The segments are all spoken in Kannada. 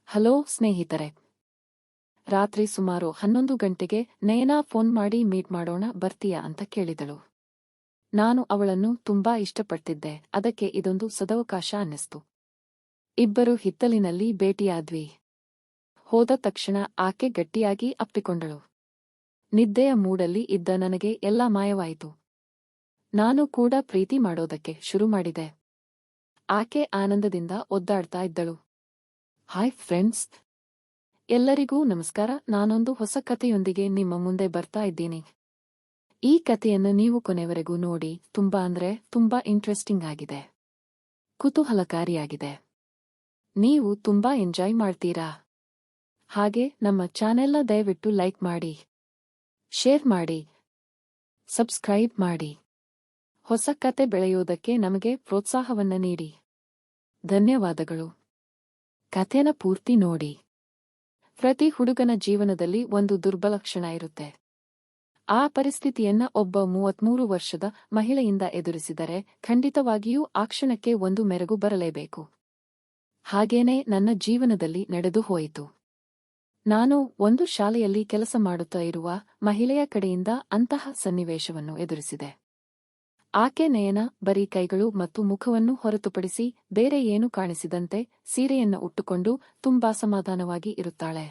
ಹಲೋ ಸ್ನೇಹಿತರೆ. ರಾತ್ರಿ ಸುಮಾರು 11 ಗಂಟೆಗೆ ನಯನಾ ಫೋನ್ ಮಾಡಿ ಮೀಟ್ ಮಾಡೋಣ ಬರ್ತೀಯಾ ಅಂತ ಕೇಳಿದಳು. ನಾನು ಅವಳನ್ನು ತುಂಬಾ ಇಷ್ಟಪಡ್ತಿದ್ದೆ, ಅದಕ್ಕೆ ಇದೊಂದು ಸದವಕಾಶ ಅನ್ನಿಸ್ತು. ಇಬ್ಬರು ಹಿತ್ತಲಿನಲ್ಲಿ ಭೇಟಿಯಾದ್ವಿ. ಹೋದ ತಕ್ಷಣ ಆಕೆ ಗಟ್ಟಿಯಾಗಿ ಅಪ್ಪಿಕೊಂಡಳು. ನಿದ್ದೆಯ ಮೂಡಲ್ಲಿ ಇದ್ದ ನನಗೆ ಎಲ್ಲ ಮಾಯವಾಯಿತು. ನಾನು ಕೂಡ ಪ್ರೀತಿ ಮಾಡೋದಕ್ಕೆ ಶುರು ಮಾಡಿದೆ. ಆಕೆ ಆನಂದದಿಂದ ಒದ್ದಾಡ್ತಾ ಇದ್ದಳು. ಹಾಯ್ ಫ್ರೆಂಡ್ಸ್, ಎಲ್ಲರಿಗೂ ನಮಸ್ಕಾರ. ನಾನೊಂದು ಹೊಸ ಕಥೆಯೊಂದಿಗೆ ನಿಮ್ಮ ಮುಂದೆ ಬರ್ತಾ ಇದ್ದೀನಿ. ಈ ಕಥೆಯನ್ನು ನೀವು ಕೊನೆವರೆಗೂ ನೋಡಿ. ತುಂಬಾ ಇಂಟ್ರೆಸ್ಟಿಂಗ್ ಆಗಿದೆ, ಕುತೂಹಲಕಾರಿಯಾಗಿದೆ. ನೀವು ತುಂಬಾ ಎಂಜಾಯ್ ಮಾಡ್ತೀರಾ. ಹಾಗೆ ನಮ್ಮ ಚಾನೆಲ್ನ ದಯವಿಟ್ಟು ಲೈಕ್ ಮಾಡಿ, ಶೇರ್ ಮಾಡಿ, ಸಬ್ಸ್ಕ್ರೈಬ್ ಮಾಡಿ. ಹೊಸ ಕತೆ ಬೆಳೆಯೋದಕ್ಕೆ ನಮಗೆ ಪ್ರೋತ್ಸಾಹವನ್ನ ನೀಡಿ. ಧನ್ಯವಾದಗಳು. ಕಥೆನ ಪೂರ್ತಿ ನೋಡಿ. ಪ್ರತಿ ಹುಡುಗನ ಜೀವನದಲ್ಲಿ ಒಂದು ದುರ್ಬಲ ಕ್ಷಣ ಇರುತ್ತೆ. ಆ ಪರಿಸ್ಥಿತಿಯನ್ನ ಒಬ್ಬ 33 ವರ್ಷದ ಮಹಿಳೆಯಿಂದ ಎದುರಿಸಿದರೆ ಖಂಡಿತವಾಗಿಯೂ ಆ ಕ್ಷಣಕ್ಕೆ ಒಂದು ಮೆರುಗು ಬರಲೇಬೇಕು. ಹಾಗೇನೇ ನನ್ನ ಜೀವನದಲ್ಲಿ ನಡೆದು ಹೋಯಿತು. ನಾನು ಒಂದು ಶಾಲೆಯಲ್ಲಿ ಕೆಲಸ ಮಾಡುತ್ತಾ ಇರುವ ಮಹಿಳೆಯ ಕಡೆಯಿಂದ ಅಂತಹ ಸನ್ನಿವೇಶವನ್ನು ಎದುರಿಸಿದೆ. ಆಕೆ ನಯನ ಬರೀ ಕೈಗಳು ಮತ್ತು ಮುಖವನ್ನು ಹೊರತುಪಡಿಸಿ ಬೇರೆ ಏನೂ ಕಾಣಿಸಿದಂತೆ ಸೀರೆಯನ್ನ ಉಟ್ಟುಕೊಂಡು ತುಂಬಾ ಸಮಾಧಾನವಾಗಿ ಇರುತ್ತಾಳೆ.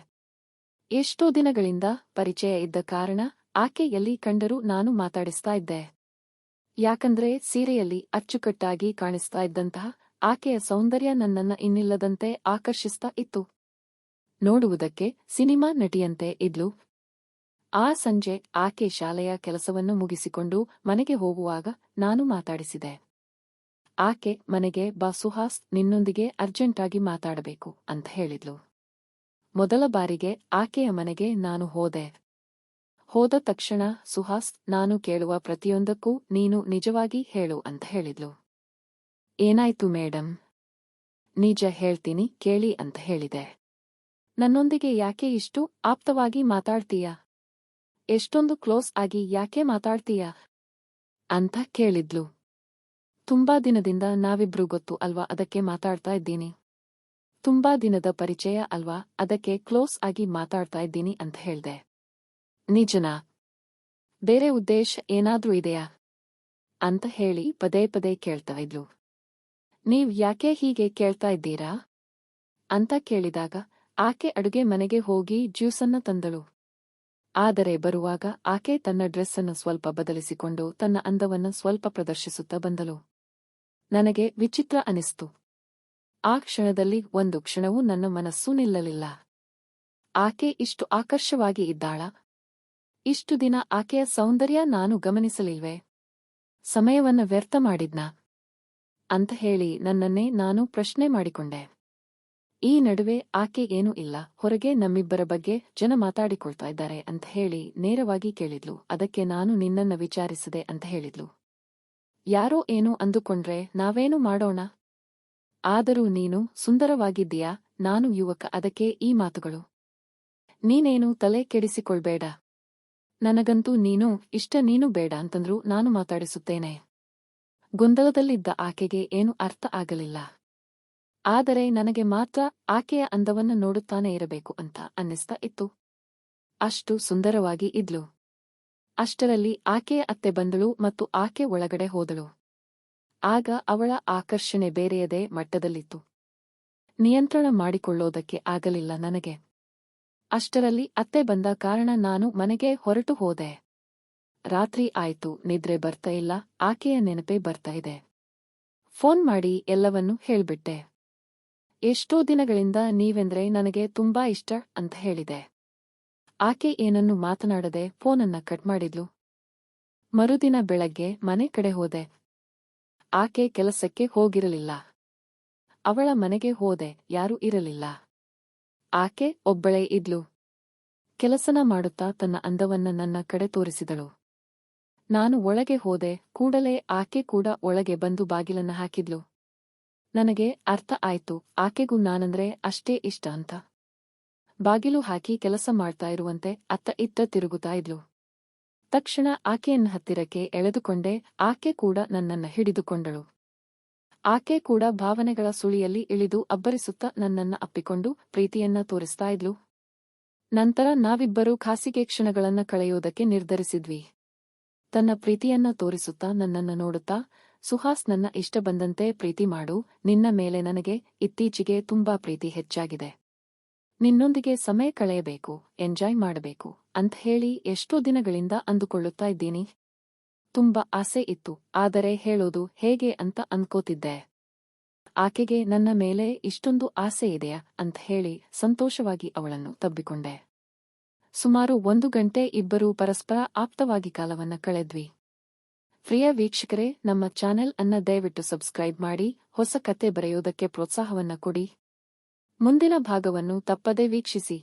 ಎಷ್ಟೋ ದಿನಗಳಿಂದ ಪರಿಚಯ ಇದ್ದ ಕಾರಣ ಆಕೆ ಎಲ್ಲಿ ಕಂಡರೂ ನಾನು ಮಾತಾಡಿಸ್ತಾ ಇದ್ದೆ. ಯಾಕಂದ್ರೆ ಸೀರೆಯಲ್ಲಿ ಅಚ್ಚುಕಟ್ಟಾಗಿ ಕಾಣಿಸ್ತಾ ಇದ್ದಂತಹ ಆಕೆಯ ಸೌಂದರ್ಯ ನನ್ನನ್ನ ಇನ್ನಿಲ್ಲದಂತೆ ಆಕರ್ಷಿಸ್ತಾ ಇತ್ತು. ನೋಡುವುದಕ್ಕೆ ಸಿನಿಮಾ ನಟಿಯಂತೆ ಇದ್ಲು. ಆ ಸಂಜೆ ಆಕೆ ಶಾಲೆಯ ಕೆಲಸವನ್ನು ಮುಗಿಸಿಕೊಂಡು ಮನೆಗೆ ಹೋಗುವಾಗ ನಾನು ಮಾತಾಡಿಸಿದೆ. ಆಕೆ ಮನೆಗೆ ಬಾ ಸುಹಾಸ್, ನಿನ್ನೊಂದಿಗೆ ಅರ್ಜೆಂಟಾಗಿ ಮಾತಾಡಬೇಕು ಅಂತ ಹೇಳಿದ್ಲು. ಮೊದಲ ಬಾರಿಗೆ ಆಕೆಯ ಮನೆಗೆ ನಾನು ಹೋದೆ. ಹೋದ ತಕ್ಷಣ ಸುಹಾಸ್, ನಾನು ಕೇಳುವ ಪ್ರತಿಯೊಂದಕ್ಕೂ ನೀನು ನಿಜವಾಗಿ ಹೇಳು ಅಂತ ಹೇಳಿದ್ಲು. ಏನಾಯ್ತು ಮೇಡಮ್? ನಿಜ ಹೇಳ್ತೀನಿ ಕೇಳಿ ಅಂತ ಹೇಳಿದೆ. ನನ್ನೊಂದಿಗೆ ಯಾಕೆ ಇಷ್ಟು ಆಪ್ತವಾಗಿ ಮಾತಾಡ್ತೀಯಾ? ಎಷ್ಟೊಂದು ಕ್ಲೋಸ್ ಆಗಿ ಯಾಕೆ ಮಾತಾಡ್ತೀಯಾ ಅಂತ ಕೇಳಿದ್ಲು. ತುಂಬಾ ದಿನದಿಂದ ನಾವಿಬ್ರು ಗೊತ್ತು ಅಲ್ವಾ, ಅದಕ್ಕೆ ಮಾತಾಡ್ತಾ ಇದ್ದೀನಿ. ತುಂಬಾ ದಿನದ ಪರಿಚಯ ಅಲ್ವಾ, ಅದಕ್ಕೆ ಕ್ಲೋಸ್ ಆಗಿ ಮಾತಾಡ್ತಾ ಇದ್ದೀನಿ ಅಂತ ಹೇಳ್ದೆ. ನಿಜನಾ? ಬೇರೆ ಉದ್ದೇಶ ಏನಾದ್ರೂ ಇದೆಯಾ ಅಂತ ಹೇಳಿ ಪದೇ ಪದೇ ಕೇಳ್ತಾ ಇದ್ಲು. ನೀವ್ ಯಾಕೆ ಹೀಗೆ ಕೇಳ್ತಾ ಇದ್ದೀರಾ ಅಂತ ಕೇಳಿದಾಗ ಆಕೆ ಅಡುಗೆ ಮನೆಗೆ ಹೋಗಿ ಜ್ಯೂಸನ್ನ ತಂದಳು. ಆದರೆ ಬರುವಾಗ ಆಕೆ ತನ್ನ ಡ್ರೆಸ್ಸನ್ನು ಸ್ವಲ್ಪ ಬದಲಿಸಿಕೊಂಡು ತನ್ನ ಅಂದವನ್ನು ಸ್ವಲ್ಪ ಪ್ರದರ್ಶಿಸುತ್ತಾ ಬಂದಳು. ನನಗೆ ವಿಚಿತ್ರ ಅನಿಸ್ತು. ಆ ಕ್ಷಣದಲ್ಲಿ ಒಂದು ಕ್ಷಣವೂ ನನ್ನ ಮನಸ್ಸು ನಿಲ್ಲಲಿಲ್ಲ. ಆಕೆ ಇಷ್ಟು ಆಕರ್ಷವಾಗಿ ಇದ್ದಾಳಾ? ಇಷ್ಟು ದಿನ ಆಕೆಯ ಸೌಂದರ್ಯ ನಾನು ಗಮನಿಸಲಿಲ್ವೇ? ಸಮಯವನ್ನ ವ್ಯರ್ಥ ಮಾಡಿದ್ನಾ ಅಂತ ಹೇಳಿ ನನ್ನನ್ನೇ ನಾನು ಪ್ರಶ್ನೆ ಮಾಡಿಕೊಂಡೆ. ಈ ನಡುವೆ ಆಕೆ ಏನೂ ಇಲ್ಲ, ಹೊರಗೆ ನಮ್ಮಿಬ್ಬರ ಬಗ್ಗೆ ಜನ ಮಾತಾಡಿಕೊಳ್ತಾ ಇದ್ದಾರೆ ಅಂತ ಹೇಳಿ ನೇರವಾಗಿ ಕೇಳಿದ್ಲು. ಅದಕ್ಕೆ ನಾನು ನಿನ್ನನ್ನ ವಿಚಾರಿಸದೆ ಅಂತ ಹೇಳಿದ್ಲು. ಯಾರೋ ಏನೋ ಅಂದುಕೊಂಡ್ರೆ ನಾವೇನು ಮಾಡೋಣ? ಆದರೂ ನೀನು ಸುಂದರವಾಗಿದ್ದೀಯಾ, ನಾನು ಯುವಕ, ಅದಕ್ಕೆ ಈ ಮಾತುಗಳು. ನೀನೇನು ತಲೆ ಕೆಡಿಸಿಕೊಳ್ಬೇಡ. ನನಗಂತೂ ನೀನು ಇಷ್ಟ, ನೀನು ಬೇಡ ಅಂತಂದ್ರೂ ನಾನು ಮಾತಾಡಿಸುತ್ತೇನೆ. ಗೊಂದಲದಲ್ಲಿದ್ದ ಆಕೆಗೆ ಏನು ಅರ್ಥ ಆಗಲಿಲ್ಲ. ಆದರೆ ನನಗೆ ಮಾತ್ರ ಆಕೆಯ ಅಂದವನ್ನು ನೋಡುತ್ತಾನೆ ಇರಬೇಕು ಅಂತ ಅನ್ನಿಸ್ತಾ ಇತ್ತು. ಅಷ್ಟು ಸುಂದರವಾಗಿ ಇದ್ಲು. ಅಷ್ಟರಲ್ಲಿ ಆಕೆಯ ಅತ್ತೆ ಬಂದಳು ಮತ್ತು ಆಕೆ ಒಳಗಡೆ ಹೋದಳು. ಆಗ ಅವಳ ಆಕರ್ಷಣೆ ಬೇರೆಯದೇ ಮಟ್ಟದಲ್ಲಿತ್ತು. ನಿಯಂತ್ರಣ ಮಾಡಿಕೊಳ್ಳೋದಕ್ಕೆ ಆಗಲಿಲ್ಲ ನನಗೆ. ಅಷ್ಟರಲ್ಲಿ ಅತ್ತೆ ಬಂದ ಕಾರಣ ನಾನು ಮನೆಗೆ ಹೊರಟು ಹೋದೆ. ರಾತ್ರಿ ಆಯ್ತು, ನಿದ್ರೆ ಬರ್ತಾ ಇಲ್ಲ, ಆಕೆಯ ನೆನಪೇ ಬರ್ತಾ ಇದೆ. ಫೋನ್ ಮಾಡಿ ಎಲ್ಲವನ್ನೂ ಹೇಳ್ಬಿಟ್ಟೆ. ಎಷ್ಟೋ ದಿನಗಳಿಂದ ನೀವೆಂದ್ರೆ ನನಗೆ ತುಂಬಾ ಇಷ್ಟ ಅಂತ ಹೇಳಿದೆ. ಆಕೆ ಏನನ್ನು ಮಾತನಾಡದೆ ಫೋನನ್ನ ಕಟ್ ಮಾಡಿದ್ಲು. ಮರುದಿನ ಬೆಳಗ್ಗೆ ಮನೆ ಕಡೆ ಹೋದೆ. ಆಕೆ ಕೆಲಸಕ್ಕೆ ಹೋಗಿರಲಿಲ್ಲ. ಅವಳ ಮನೆಗೆ ಹೋದೆ, ಯಾರೂ ಇರಲಿಲ್ಲ. ಆಕೆ ಒಬ್ಬಳೇ ಇದ್ಲು. ಕೆಲಸನ ಮಾಡುತ್ತಾ ತನ್ನ ಅಂದವನ್ನ ನನ್ನ ಕಡೆ ತೋರಿಸಿದಳು. ನಾನು ಒಳಗೆ ಹೋದೆ ಕೂಡಲೇ ಆಕೆ ಕೂಡ ಒಳಗೆ ಬಂದು ಬಾಗಿಲನ್ನ ಹಾಕಿದ್ಲು. ನನಗೆ ಅರ್ಥ ಆಯ್ತು, ಆಕೆಗೂ ನಾನಂದ್ರೆ ಅಷ್ಟೇ ಇಷ್ಟ ಅಂತ. ಬಾಗಿಲು ಹಾಕಿ ಕೆಲಸ ಮಾಡ್ತಾ ಇರುವಂತೆ ಅತ್ತ ಇತ್ತ ತಿರುಗುತ್ತಾ ಇದ್ಲು. ತಕ್ಷಣ ಆಕೆಯನ್ನ ಹತ್ತಿರಕ್ಕೆ ಎಳೆದುಕೊಂಡೆ. ಆಕೆ ಕೂಡ ನನ್ನನ್ನ ಹಿಡಿದುಕೊಂಡಳು. ಆಕೆ ಕೂಡ ಭಾವನೆಗಳ ಸುಳಿಯಲ್ಲಿ ಇಳಿದು ಅಬ್ಬರಿಸುತ್ತಾ ನನ್ನನ್ನ ಅಪ್ಪಿಕೊಂಡು ಪ್ರೀತಿಯನ್ನ ತೋರಿಸ್ತಾ ಇದ್ಲು. ನಂತರ ನಾವಿಬ್ಬರೂ ಖಾಸಿಗೆ ಕ್ಷಣಗಳನ್ನ ಕಳೆಯೋದಕ್ಕೆ ನಿರ್ಧರಿಸಿದ್ವಿ. ತನ್ನ ಪ್ರೀತಿಯನ್ನ ತೋರಿಸುತ್ತಾ ನನ್ನನ್ನ ನೋಡುತ್ತಾ, ಸುಹಾಸ್, ನನ್ನ ಇಷ್ಟ ಬಂದಂತೆ ಪ್ರೀತಿ ಮಾಡು, ನಿನ್ನ ಮೇಲೆ ನನಗೆ ಇತ್ತೀಚೆಗೆ ತುಂಬಾ ಪ್ರೀತಿ ಹೆಚ್ಚಾಗಿದೆ. ನಿನ್ನೊಂದಿಗೆ ಸಮಯ ಕಳೆಯಬೇಕು, ಎಂಜಾಯ್ ಮಾಡಬೇಕು ಅಂತ ಹೇಳಿ ಎಷ್ಟೋ ದಿನಗಳಿಂದ ಅಂದುಕೊಳ್ಳುತ್ತಾ ಇದ್ದೀನಿ. ತುಂಬಾ ಆಸೆ ಇತ್ತು, ಆದರೆ ಹೇಳೋದು ಹೇಗೆ ಅಂತ ಅನ್ಕೋತಿದ್ದೆ. ಆಕೆಗೆ ನನ್ನ ಮೇಲೆ ಇಷ್ಟೊಂದು ಆಸೆ ಇದೆಯಾ ಅಂತ ಹೇಳಿ ಸಂತೋಷವಾಗಿ ಅವಳನ್ನು ತಬ್ಬಿಕೊಂಡೆ. ಸುಮಾರು 1 ಗಂಟೆ ಇಬ್ಬರೂ ಪರಸ್ಪರ ಆಪ್ತವಾಗಿ ಕಾಲವನ್ನ ಕಳೆದ್ವಿ. ಪ್ರಿಯ ವೀಕ್ಷಕರೇ, ನಮ್ಮ ಚಾನೆಲ್ ಅನ್ನ ದಯವಿಟ್ಟು ಸಬ್ಸ್ಕ್ರೈಬ್ ಮಾಡಿ, ಹೊಸ ಕತೆ ಬರೆಯೋದಕ್ಕೆ ಪ್ರೋತ್ಸಾಹವನ್ನ ಕೊಡಿ. ಮುಂದಿನ ಭಾಗವನ್ನು ತಪ್ಪದೇ ವೀಕ್ಷಿಸಿ.